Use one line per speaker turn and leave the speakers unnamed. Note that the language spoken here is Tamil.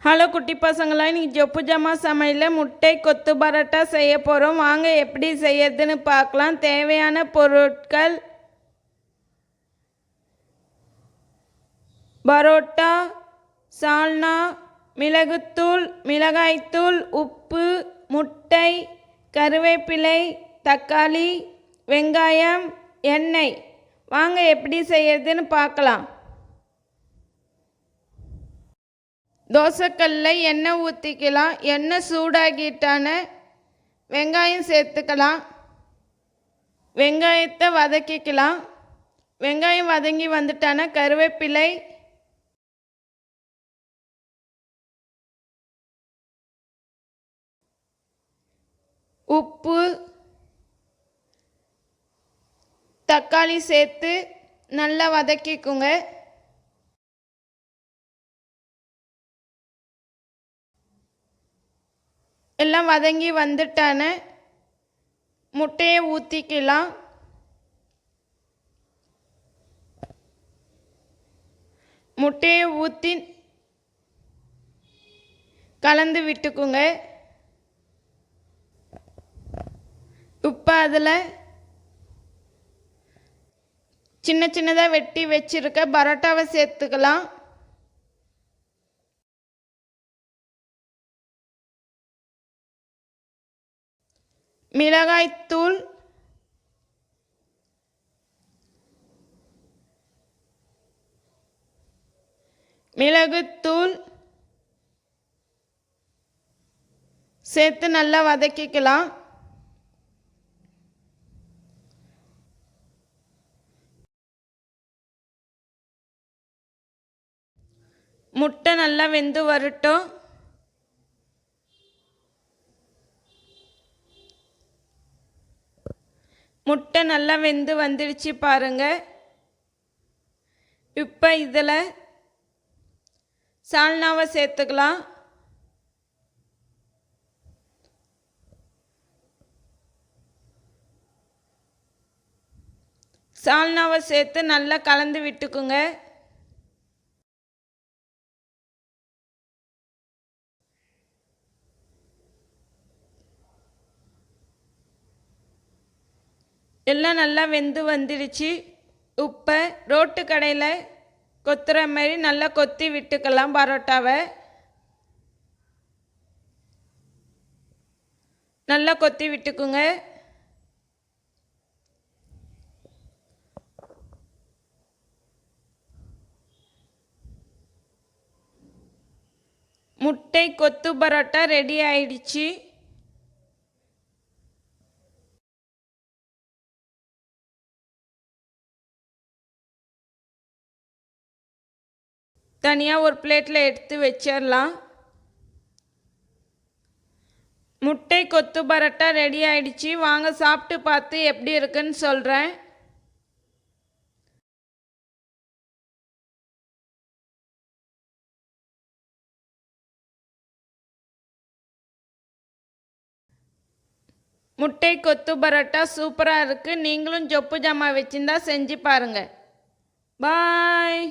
ஹலோ குட்டி பசங்களா, இன்னைக்கு ஜொப்பு ஜமா சமையலில் முட்டை கொத்து பரோட்டா செய்ய போகிறோம். வாங்க எப்படி செய்யறதுன்னு பார்க்கலாம். தேவையான பொருட்கள்: பரோட்டா, சால்னா, மிளகுத்தூள், மிளகாய்த்தூள், உப்பு, முட்டை, கருவேப்பிலை, தக்காளி, வெங்காயம், எண்ணெய். வாங்க எப்படி செய்யறதுன்னு பார்க்கலாம். தோசைக்கல்லில் எண்ணெய் ஊற்றிக்கலாம். எண்ணெய் சூடாகிட்டான வெங்காயம் சேர்த்துக்கலாம். வெங்காயத்தை வதக்கிக்கலாம். வெங்காயம் வதங்கி வந்துட்டான கருவேப்பிலை, உப்பு, தக்காளி சேர்த்து நல்லா வதக்கிக்குங்க. எல்லாம் வதங்கி வந்துட்டான முட்டையை ஊற்றிக்கலாம். முட்டையை ஊற்றி கலந்து விட்டுக்குங்க. இப்போ அதில் சின்ன சின்னதாக வெட்டி வச்சிருக்க பரோட்டாவை சேர்த்துக்கலாம். மிளகாய்த்தூள், மிளகுத்தூள் சேர்த்து நல்லா வதக்கிக்கலாம். முட்டை நல்லா வெந்து வரட்டும். முட்டை நல்லா வெந்து வந்துடுச்சு பாருங்க. இப்போ இதில் சால்னாவை சேர்த்துக்கலாம். சால்னாவை சேர்த்து நல்லா கலந்து விட்டுக்குங்க. எல்லாம் நல்லா வெந்து வந்துடுச்சு. உப்பை ரோட்டு கடையில் கொத்துற மாதிரி நல்லா கொத்தி விட்டுக்கலாம். பரோட்டாவை நல்லா கொத்தி விட்டுக்குங்க. முட்டை கொத்து பரோட்டா ரெடி ஆயிடுச்சு. தனியாக ஒரு பிளேட்டில் எடுத்து வச்சிடலாம். முட்டை கொத்து பரோட்டா ரெடி ஆயிடுச்சு. வாங்க சாப்பிட்டு பார்த்து எப்படி இருக்குன்னு சொல்கிறேன். முட்டை கொத்து பரோட்டா சூப்பராக இருக்குது. நீங்களும் ஜொப்பு ஜாமா வச்சுருந்தா செஞ்சு பாருங்கள். பாய்.